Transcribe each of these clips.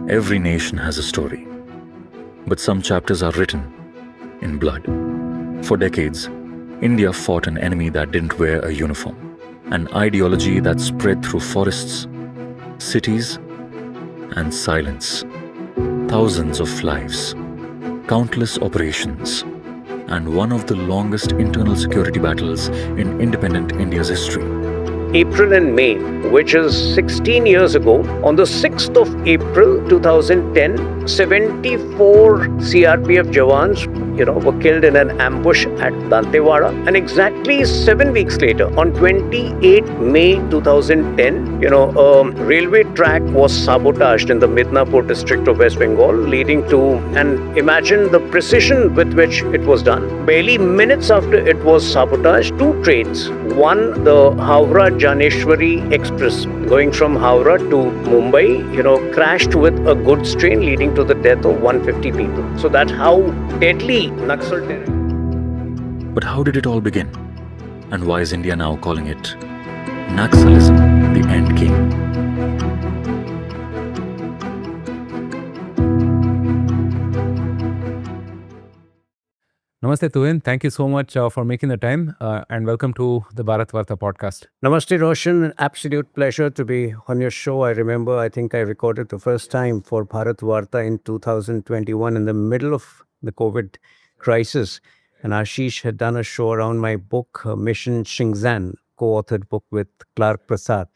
Every nation has a story, but some chapters are written in blood. For decades, India fought an enemy that didn't wear a uniform, an ideology that spread through forests, cities, and silence. Thousands of lives, countless operations, and one of the longest internal security battles in independent India's history. April and May, which is 16 years ago, on the 6th of April 2010, 74 CRPF jawans, were killed in an ambush at Dantewada. And exactly 7 weeks later, on 28 May 2010, a railway track was sabotaged in the Midnapur district of West Bengal, leading to, and imagine the precision with which it was done. Barely minutes after it was sabotaged, 2 trains, one the Howrah Gyaneshwari Express going from Howrah to Mumbai, crashed with a goods train, leading to the death of 150 people. So that's how deadly Naxal terror. But how did it all begin? And why is India now calling it Naxalism, the end game? Namaste, Tuhin. Thank you so much for making the time and welcome to the Bharatvaarta podcast. Namaste, Roshan. An absolute pleasure to be on your show. I think I recorded the first time for Bharatvaarta in 2021 in the middle of the COVID crisis. And Ashish had done a show around my book, Mission Shingzan, co-authored book with Clark Prasad.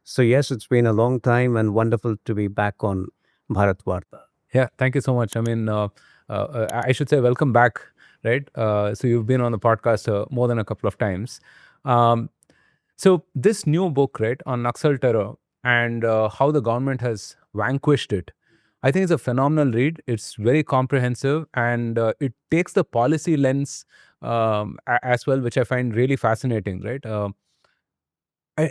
So yes, it's been a long time and wonderful to be back on Bharatvaarta. Yeah, thank you so much. I mean, I should say welcome back. Right. So you've been on the podcast more than a couple of times. So this new book, right, on Naxal terror and how the government has vanquished it, I think it's a phenomenal read. It's very comprehensive and it takes the policy lens as well, which I find really fascinating, right?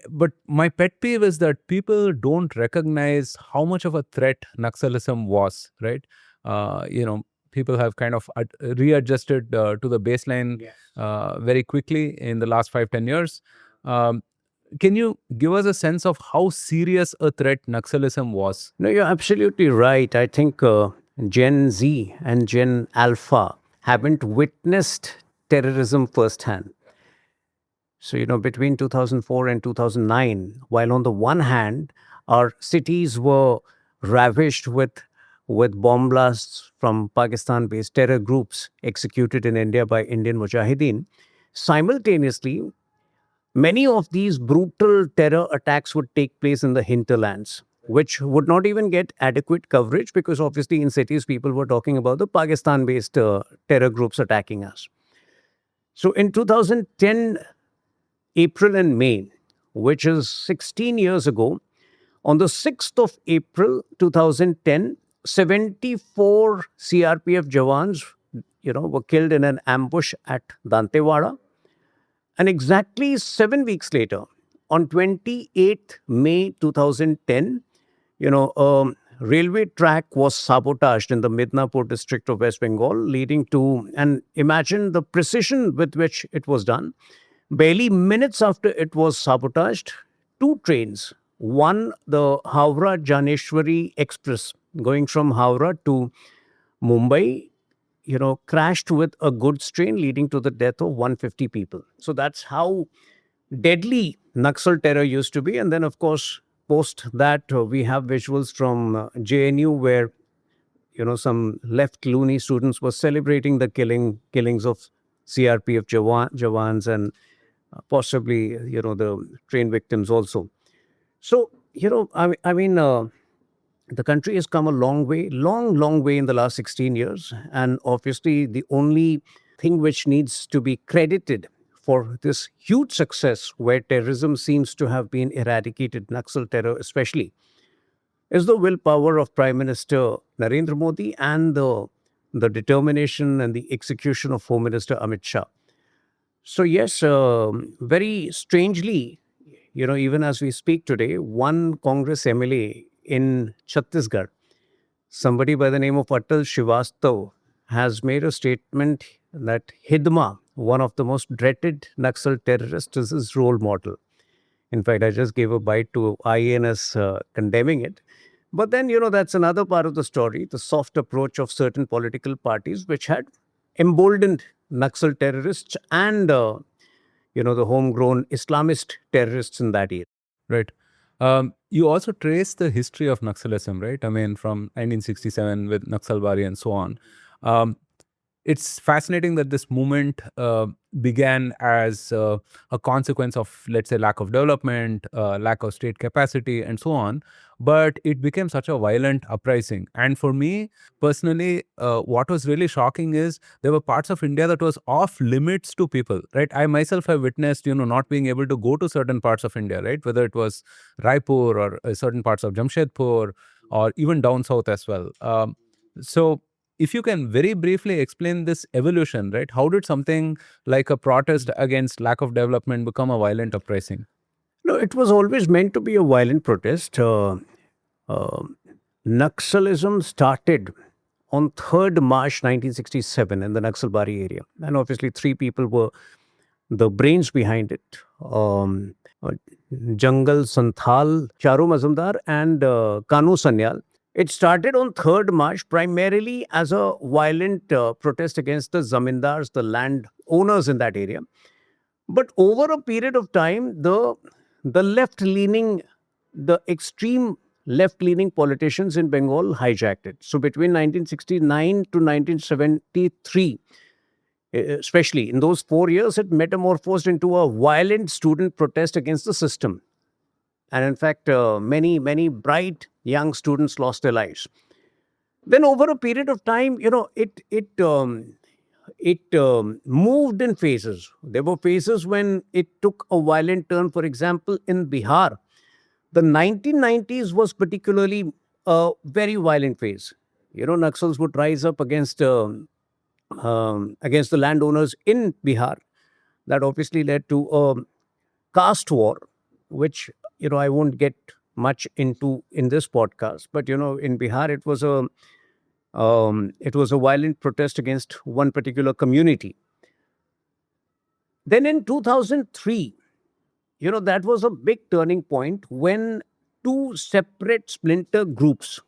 But my pet peeve is that people don't recognize how much of a threat Naxalism was, right? People have kind of readjusted to the baseline very quickly in the last 5-10 years. Can you give us a sense of how serious a threat Naxalism was? No, you're absolutely right. I think Gen Z and Gen Alpha haven't witnessed terrorism firsthand. So, between 2004 and 2009, while on the one hand, our cities were ravished with bomb blasts from Pakistan-based terror groups executed in India by Indian Mujahideen, simultaneously, many of these brutal terror attacks would take place in the hinterlands, which would not even get adequate coverage because obviously in cities, people were talking about the Pakistan-based terror groups attacking us. So in 2010, April and May, which is 16 years ago, on the 6th of April 2010, 74 CRPF jawans, were killed in an ambush at Dantewada. And exactly 7 weeks later, on 28th May 2010, a railway track was sabotaged in the Midnapur district of West Bengal, leading to, and imagine the precision with which it was done. Barely minutes after it was sabotaged, 2 trains, one the Howrah Gyaneshwari Express going from Howrah to Mumbai, crashed with a goods train, leading to the death of 150 people. So that's how deadly Naxal terror used to be. And then, of course, post that, we have visuals from JNU where, some left loony students were celebrating the killings of CRPF jawans and possibly, the train victims also. So, the country has come a long way, long way in the last 16 years. And obviously, the only thing which needs to be credited for this huge success where terrorism seems to have been eradicated, Naxal terror especially, is the willpower of Prime Minister Narendra Modi and the determination and the execution of Home Minister Amit Shah. So yes, very strangely, even as we speak today, one Congress MLA in Chhattisgarh, somebody by the name of Atal Srivastav, has made a statement that Hidma, one of the most dreaded Naxal terrorists, is his role model. In fact, I just gave a bite to IANS condemning it. But then, that's another part of the story, the soft approach of certain political parties, which had emboldened Naxal terrorists and, the homegrown Islamist terrorists in that era. Right. You also trace the history of Naxalism, right? I mean, from 1967 with Naxalbari and so on. It's fascinating that this movement began as a consequence of, let's say, lack of development, lack of state capacity, and so on. But it became such a violent uprising. And for me personally, what was really shocking is there were parts of India that was off limits to people, right? I myself have witnessed, not being able to go to certain parts of India, right? Whether it was Raipur or certain parts of Jamshedpur or even down south as well. So if you can very briefly explain this evolution, right? How did something like a protest against lack of development become a violent uprising? No, it was always meant to be a violent protest. Naxalism started on 3rd March 1967 in the Naxalbari area. And obviously, three people were the brains behind it. Jungle Santhal, Charu Mazumdar, and Kanu Sanyal. It started on 3rd March primarily as a violent protest against the zamindars, the land owners in that area. But over a period of time, the left-leaning, the extreme left-leaning politicians in Bengal hijacked it. So between 1969 to 1973, especially in those 4 years, it metamorphosed into a violent student protest against the system. And in fact, many, many bright young students lost their lives. Then over a period of time, it moved in phases. There were phases when it took a violent turn. For example, in Bihar, the 1990s was particularly a very violent phase. Naxals would rise up against the landowners in Bihar. That obviously led to a caste war, which I won't get much into in this podcast. But in Bihar, it was a violent protest against one particular community. Then in 2003, that was a big turning point when two separate splinter groups,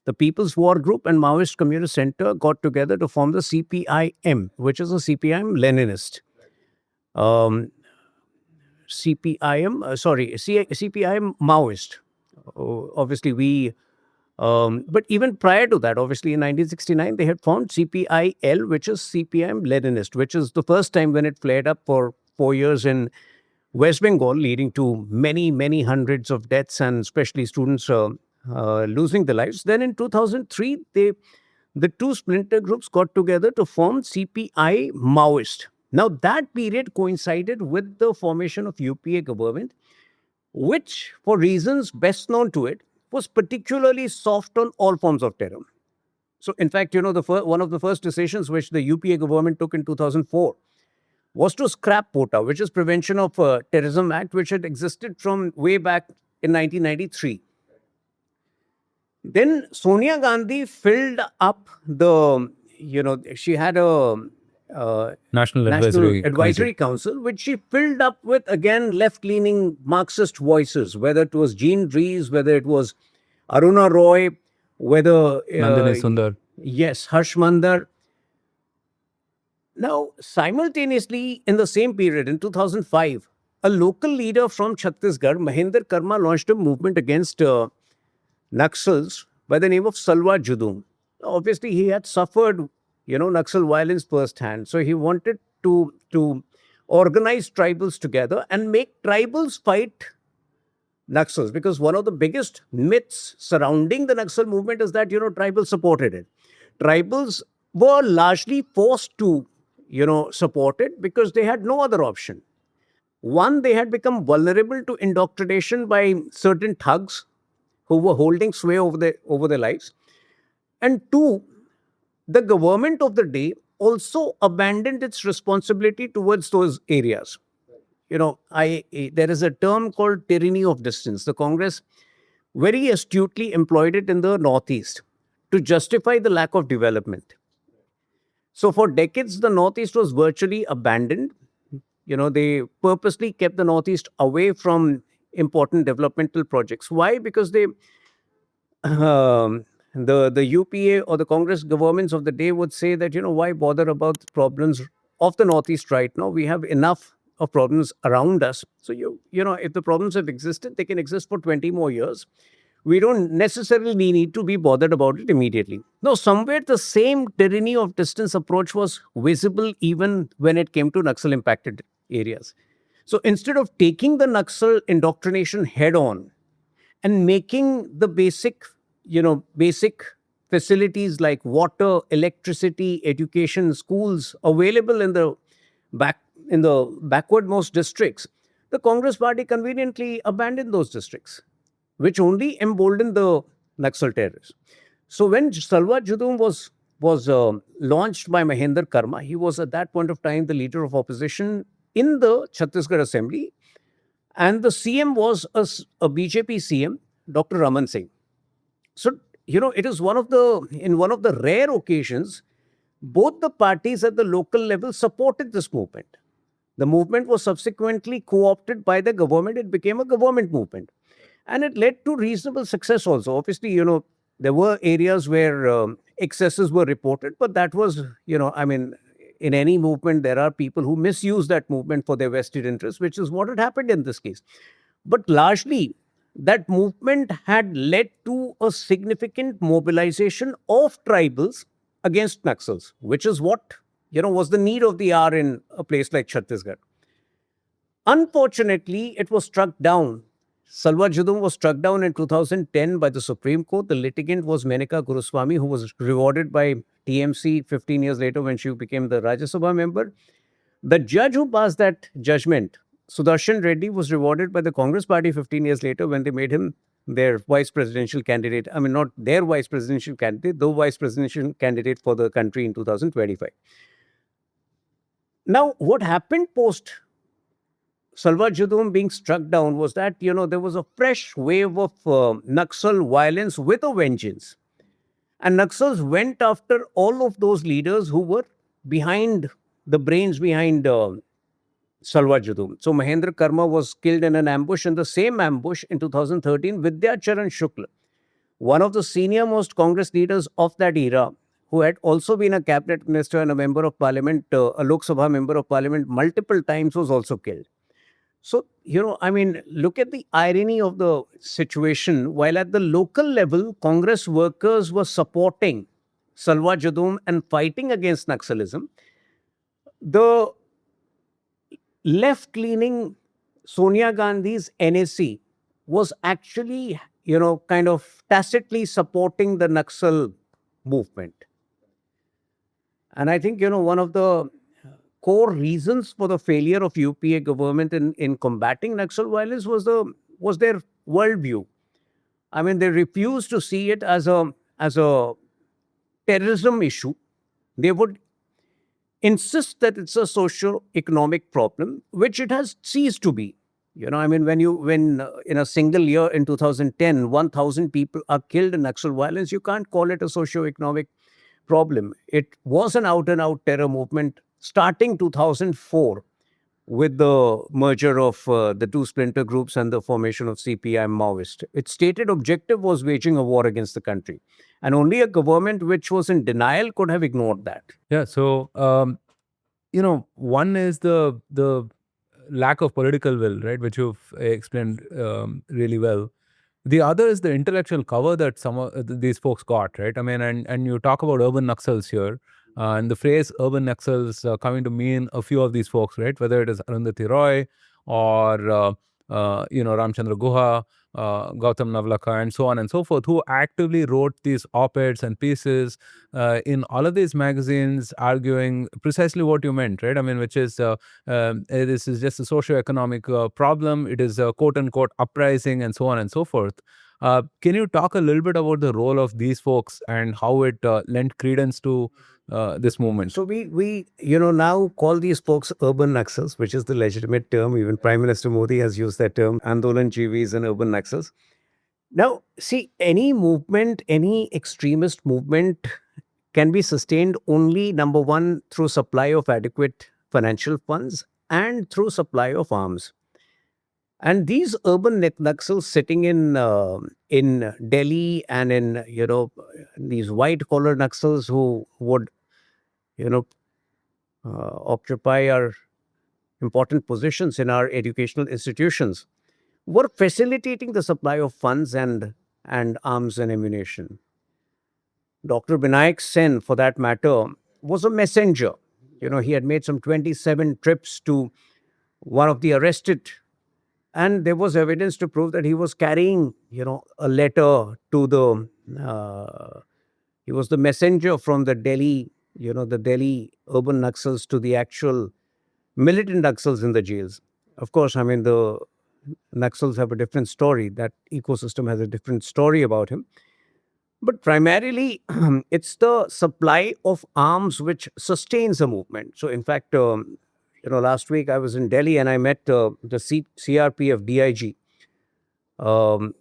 the People's War Group and Maoist Communist Center, got together to form the CPIM, which is a CPIM Leninist. CPIM Maoist. Obviously, but even prior to that, obviously in 1969, they had formed CPIL, which is CPIM Leninist, which is the first time when it flared up for 4 years in West Bengal, leading to many, many hundreds of deaths and especially students losing their lives. Then in 2003, the two splinter groups got together to form CPI Maoist. Now, that period coincided with the formation of UPA government, which, for reasons best known to it, was particularly soft on all forms of terror. So, in fact, one of the first decisions which the UPA government took in 2004 was to scrap POTA, which is Prevention of Terrorism Act, which had existed from way back in 1993. Then Sonia Gandhi filled up she had a National Advisory Council, which she filled up with, again, left-leaning Marxist voices, whether it was Jean Dries, whether it was Aruna Roy, whether... Nandini Sundar. Yes, Harsh Mandar. Now, simultaneously, in the same period, in 2005, a local leader from Chhattisgarh, Mahinder Karma, launched a movement against Naxals by the name of Salwa Judum. Obviously, he had suffered, Naxal violence firsthand. So he wanted to organize tribals together and make tribals fight Naxals, because one of the biggest myths surrounding the Naxal movement is that, tribals supported it. Tribals were largely forced to, support it because they had no other option. One, they had become vulnerable to indoctrination by certain thugs who were holding sway over their lives. And two, the government of the day also abandoned its responsibility towards those areas. There is a term called tyranny of distance. The Congress very astutely employed it in the Northeast to justify the lack of development. So for decades, the Northeast was virtually abandoned. They purposely kept the Northeast away from important developmental projects. Why? Because the UPA or the Congress governments of the day would say that, why bother about the problems of the Northeast right now? We have enough of problems around us. So, if the problems have existed, they can exist for 20 more years. We don't necessarily need to be bothered about it immediately. No, somewhere the same tyranny of distance approach was visible even when it came to Naxal impacted areas. So instead of taking the Naxal indoctrination head on and making the basic facilities like water, electricity, education, schools available in the backwardmost districts, the Congress party conveniently abandoned those districts, which only emboldened the Naxal terrorists. So when Salwa Judum was launched by Mahendra Karma, he was at that point of time the leader of opposition in the Chhattisgarh Assembly, and the CM was a BJP CM, Dr. Raman Singh. So it is one of the rare occasions both the parties at the local level supported this movement. The movement was subsequently co-opted by the government. It became a government movement. And it led to reasonable success also. Obviously, there were areas where excesses were reported, but that was, in any movement, there are people who misuse that movement for their vested interests, which is what had happened in this case. But largely, that movement had led to a significant mobilization of tribals against Naxals, which is what, was the need of the hour in a place like Chhattisgarh. Unfortunately, it was struck down. Salwa Judum was struck down in 2010 by the Supreme Court. The litigant was Menika Guruswamy, who was rewarded by TMC 15 years later when she became the Rajya Sabha member. The judge who passed that judgment, Sudarshan Reddy, was rewarded by the Congress party 15 years later when they made him their vice presidential candidate. I mean, not their vice presidential candidate, though vice presidential candidate for the country in 2025. Now, what happened post Salwa Judum being struck down was that, there was a fresh wave of Naxal violence with a vengeance. And Naxals went after all of those leaders who were behind the brains behind Salwa Judum. So Mahendra Karma was killed in an ambush. In the same ambush in 2013, Vidya Charan Shukla, one of the senior most Congress leaders of that era, who had also been a cabinet minister and a member of parliament, a Lok Sabha member of parliament multiple times, was also killed. So, look at the irony of the situation. While at the local level, Congress workers were supporting Salwa Judum and fighting against Naxalism, the left-leaning Sonia Gandhi's NAC was actually, kind of tacitly supporting the Naxal movement. And I think, one of the core reasons for the failure of UPA government in combating Naxal violence was their worldview. I mean, they refused to see it as a terrorism issue. They would insist that it's a socio-economic problem, which it has ceased to be. When in a single year in 2010, 1,000 people are killed in Naxal violence, you can't call it a socio-economic problem. It was an out-and-out terror movement starting 2004 with the merger of the two splinter groups and the formation of CPI and Maoist. Its stated objective was waging a war against the country. And only a government which was in denial could have ignored that. Yeah. So, one is the lack of political will, right, which you've explained really well. The other is the intellectual cover that some of these folks got, right? I mean, and you talk about urban Naxals here. And the phrase urban Naxals coming to mean a few of these folks, right? Whether it is Arundhati Roy or, Ramchandra Guha, Gautam Navlakha, and so on and so forth, who actively wrote these op-eds and pieces in all of these magazines arguing precisely what you meant, right? I mean, which is this is just a socio-economic problem. It is a quote-unquote uprising and so on and so forth. Can you talk a little bit about the role of these folks and how it lent credence to this movement? So we now call these folks urban Naxals, which is the legitimate term. Even Prime Minister Modi has used that term, Andolan Jivis and urban Naxals. Now, see, any movement, any extremist movement can be sustained only, number one, through supply of adequate financial funds and through supply of arms. And these urban Naxals sitting in Delhi and in these white collar Naxals who would you know occupy our important positions in our educational institutions were facilitating the supply of funds and arms and ammunition. Dr. Binayak Sen, for that matter, was a messenger. He had made some 27 trips to one of the arrested, and there was evidence to prove that he was carrying, a letter to the. He was the messenger from the Delhi, the Delhi urban Naxals to the actual militant Naxals in the jails. Of course, I mean the Naxals have a different story. That ecosystem has a different story about him. But primarily, it's the supply of arms which sustains a movement. So, in fact, last week I was in Delhi and I met the CRPF DIG, um,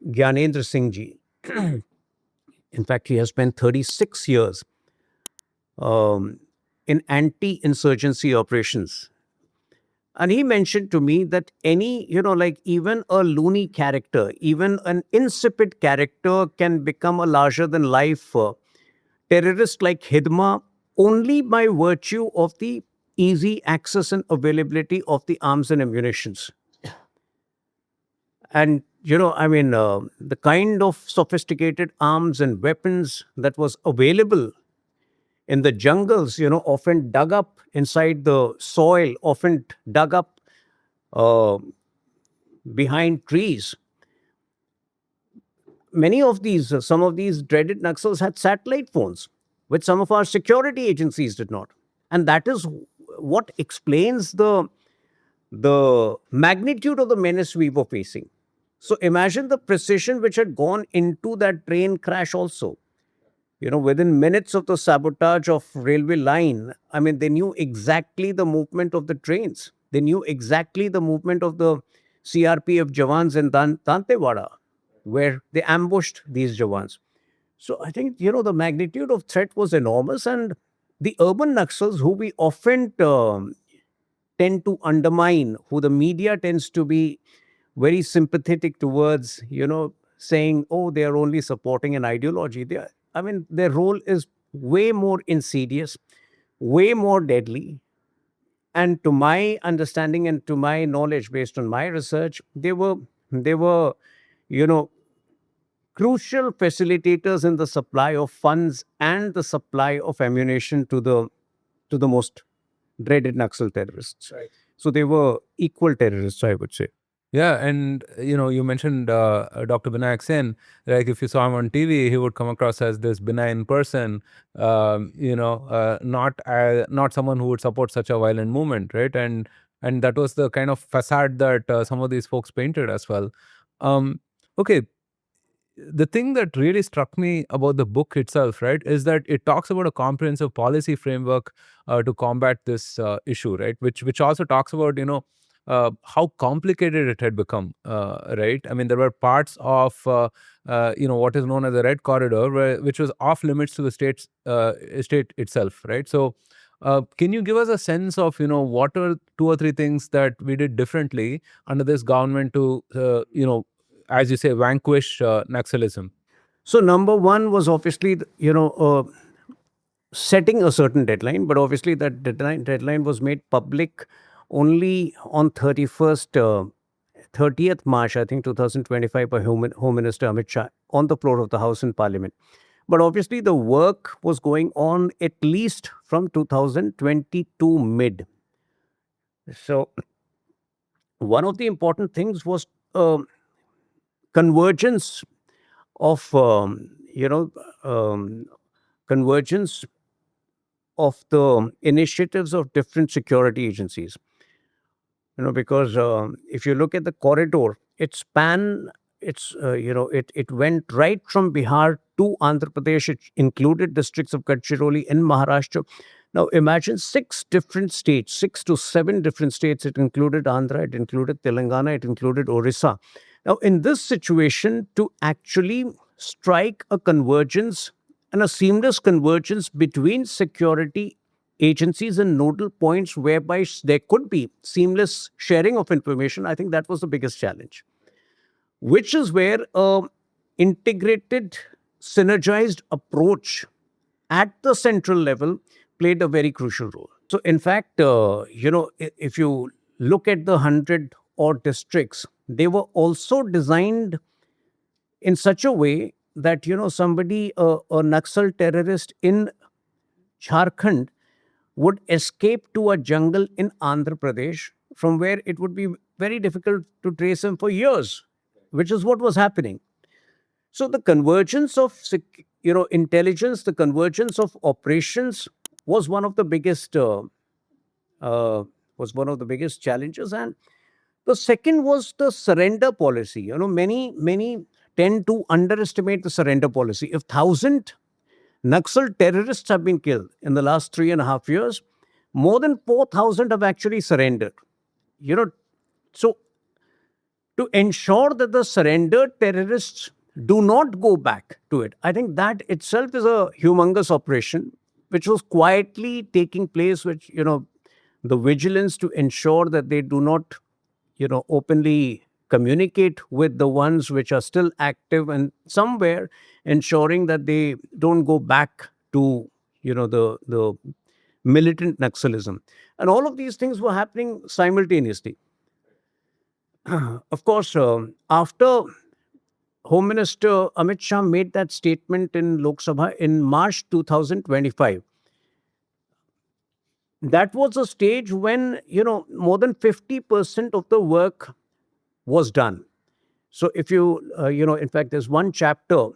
Gyanendra Singh ji. In fact, he has spent 36 years um, in anti-insurgency operations. And he mentioned to me that any, like even a loony character, even an insipid character can become a larger than life terrorist like Hidma only by virtue of the easy access and availability of the arms and ammunitions. And, the kind of sophisticated arms and weapons that was available in the jungles, often dug up inside the soil, often dug up uh, behind trees. Many of these, some of these dreaded Naxals had satellite phones, which some of our security agencies did not. And that is what explains the magnitude of the menace we were facing. So imagine the precision which had gone into that train crash also. Within minutes of the sabotage of railway line, I mean, they knew exactly the movement of the trains. They knew exactly the movement of the CRPF jawans in Dantewada, where they ambushed these jawans. So I think, the magnitude of threat was enormous. And the urban Naxals, who we often tend to undermine, who the media tends to be very sympathetic towards, saying, oh, they are only supporting an ideology. Their role is way more insidious, way more deadly. And to my understanding and to my knowledge, based on my research, they were, you know, crucial facilitators in the supply of funds and the supply of ammunition to the most dreaded Naxal terrorists. Right. So they were equal terrorists, I would say. Yeah, and you mentioned Dr. Binayak Sen. Like if you saw him on TV, he would come across as this benign person, not someone who would support such a violent movement, right? And that was the kind of facade that some of these folks painted as well. Um, okay, the thing that really struck me about the book itself, right, is that it talks about a comprehensive policy framework to combat this issue, right? Which also talks about how complicated it had become, right? I mean, there were parts of what is known as the Red Corridor, which was off limits to the state itself, right? So. Can you give us a sense of what are 2 or 3 things that we did differently under this government to as you say, vanquish Naxalism? So number one was obviously, setting a certain deadline, but obviously that deadline was made public only on 30th March, I think 2025, by Home Minister Amit Shah on the floor of the House in Parliament. But obviously the work was going on at least from 2022 mid. So one of the important things was convergence of, convergence of the initiatives of different security agencies. Because if you look at the corridor, it went right from Bihar to Andhra Pradesh. It included districts of Gadchiroli in Maharashtra. Now imagine 6 to 7 different states. It included Andhra, it included Telangana, it included Orissa. Now in this situation, to actually strike a convergence and a seamless convergence between security agencies and nodal points whereby there could be seamless sharing of information. I think that was the biggest challenge, which is where integrated, synergized approach at the central level played a very crucial role. So, in fact, if you look at the 100 odd districts, they were also designed in such a way that, somebody, a Naxal terrorist in Jharkhand would escape to a jungle in Andhra Pradesh, from where it would be very difficult to trace him for years, which is what was happening. So the convergence of intelligence, the convergence of operations was one of the biggest uh, challenges, and the second was the surrender policy. Many tend to underestimate the surrender policy. If 1,000 Naxal terrorists have been killed in the last 3.5 years, more than 4,000 have actually surrendered. So to ensure that the surrendered terrorists do not go back to it, I think that itself is a humongous operation, which was quietly taking place, which, the vigilance to ensure that they do not, openly communicate with the ones which are still active, and somewhere ensuring that they don't go back to, the militant Naxalism. And all of these things were happening simultaneously. Of course, after Home Minister Amit Shah made that statement in Lok Sabha in March 2025, that was a stage when, more than 50% of the work was done. So if you, in fact, there's one chapter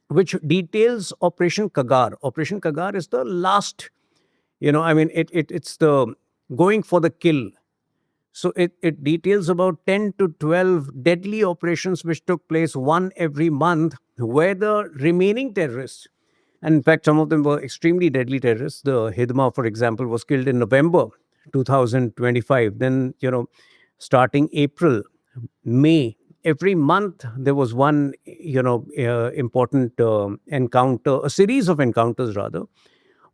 which details Operation Kagar. Operation Kagar is the last, it's the going for the kill. So it details about 10 to 12 deadly operations which took place one every month, where the remaining terrorists, and in fact, some of them were extremely deadly terrorists. The Hidma, for example, was killed in November 2025. Then, starting April, May, every month there was one, important encounter, a series of encounters rather,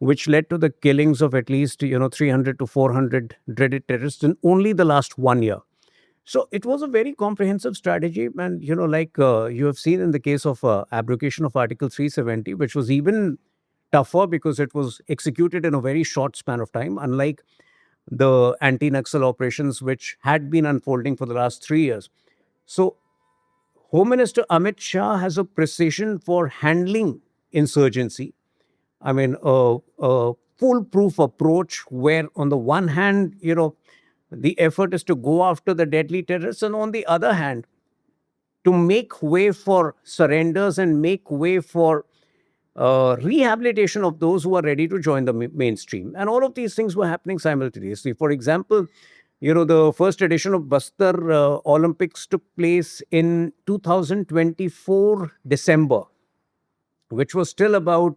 which led to the killings of at least, 300 to 400 dreaded terrorists in only the last 1 year. So it was a very comprehensive strategy. And, like you have seen in the case of abrogation of Article 370, which was even tougher because it was executed in a very short span of time, unlike the anti-Naxal operations which had been unfolding for the last 3 years. So Home Minister Amit Shah has a precision for handling insurgency. I mean, a foolproof approach where, on the one hand, the effort is to go after the deadly terrorists, and on the other hand, to make way for surrenders and make way for rehabilitation of those who are ready to join the mainstream. And all of these things were happening simultaneously. For example, the first edition of Bastar Olympics took place in 2024 December, which was still about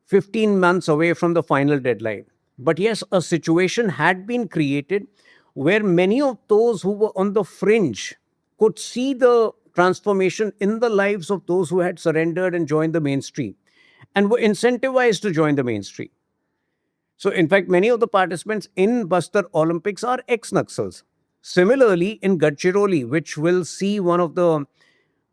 15 months away from the final deadline. But yes, a situation had been created where many of those who were on the fringe could see the transformation in the lives of those who had surrendered and joined the mainstream, and were incentivized to join the mainstream. So, in fact, many of the participants in Bastar Olympics are ex-Naxals. Similarly, in Gadchiroli, which will see one of the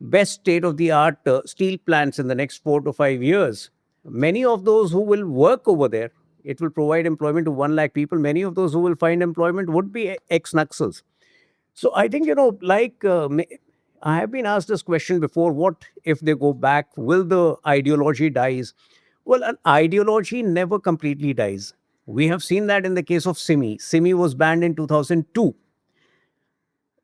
best state-of-the-art steel plants in the next 4 to 5 years, many of those who will work over there, it will provide employment to 1 lakh people. Many of those who will find employment would be ex-Naxals. So I think, I have been asked this question before: what if they go back? Will the ideology dies? Well, an ideology never completely dies. We have seen that in the case of Simi. Simi was banned in 2002.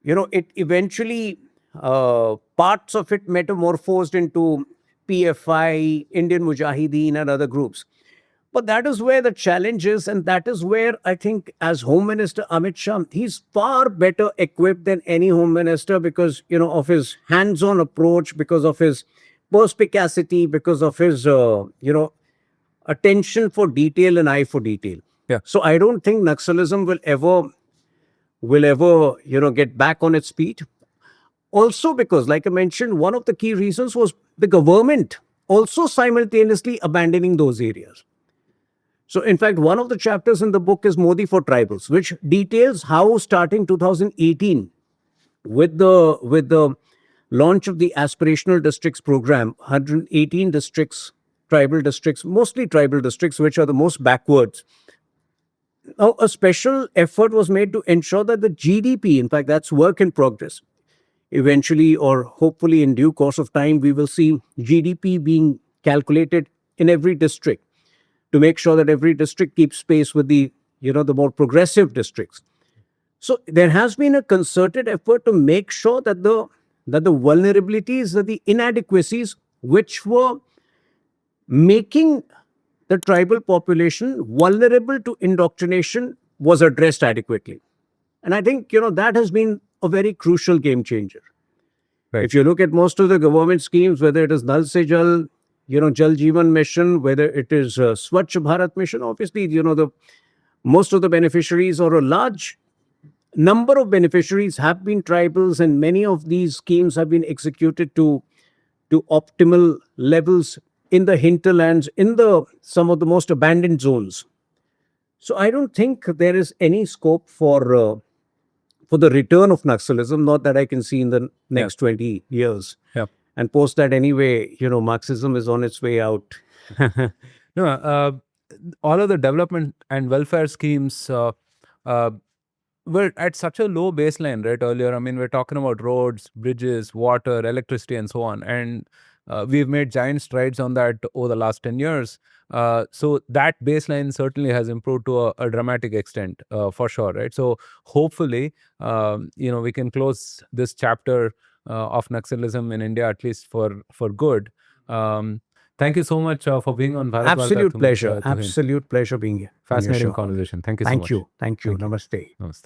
It eventually, parts of it metamorphosed into PFI, Indian Mujahideen, and other groups. But that is where the challenge is, and that is where I think, as Home Minister Amit Shah, he's far better equipped than any Home Minister because, of his hands-on approach, because of his perspicacity, because of his, attention for detail and eye for detail. Yeah. So I don't think Naxalism will ever, get back on its feet. Also because, like I mentioned, one of the key reasons was the government also simultaneously abandoning those areas. So, in fact, one of the chapters in the book is Modi for Tribals, which details how starting 2018, with the launch of the aspirational districts program, 118 districts, tribal districts, mostly tribal districts, which are the most backwards. Now, a special effort was made to ensure that the GDP, in fact, that's work in progress. Eventually, or hopefully in due course of time, we will see GDP being calculated in every district to make sure that every district keeps pace with the more progressive districts. So there has been a concerted effort to make sure that the vulnerabilities, that the inadequacies which were making the tribal population vulnerable to indoctrination was addressed adequately. And I think, that has been a very crucial game changer. Right. If you look at most of the government schemes, whether it is Nal Se Jal, Jal Jeevan Mission, whether it is Swachh Bharat Mission, obviously, most of the beneficiaries, or a large number of beneficiaries, have been tribals, and many of these schemes have been executed to optimal levels in the hinterlands, in some of the most abandoned zones. So I don't think there is any scope for the return of Naxalism, not that I can see in the next 20 years. Yeah. And post that anyway, Marxism is on its way out. No, all of the development and welfare schemes were at such a low baseline, right? Earlier, I mean, we're talking about roads, bridges, water, electricity, and so on. And we've made giant strides on that over the last 10 years. So that baseline certainly has improved to a dramatic extent, for sure, right? So hopefully, we can close this chapter of Naxalism in India, at least for good. Thank you so much for being on Bharatvaarta. Absolute pleasure. Tuhin. Absolute pleasure being here. Fascinating conversation. Thank you so much. Thank you. Namaste. Namaste.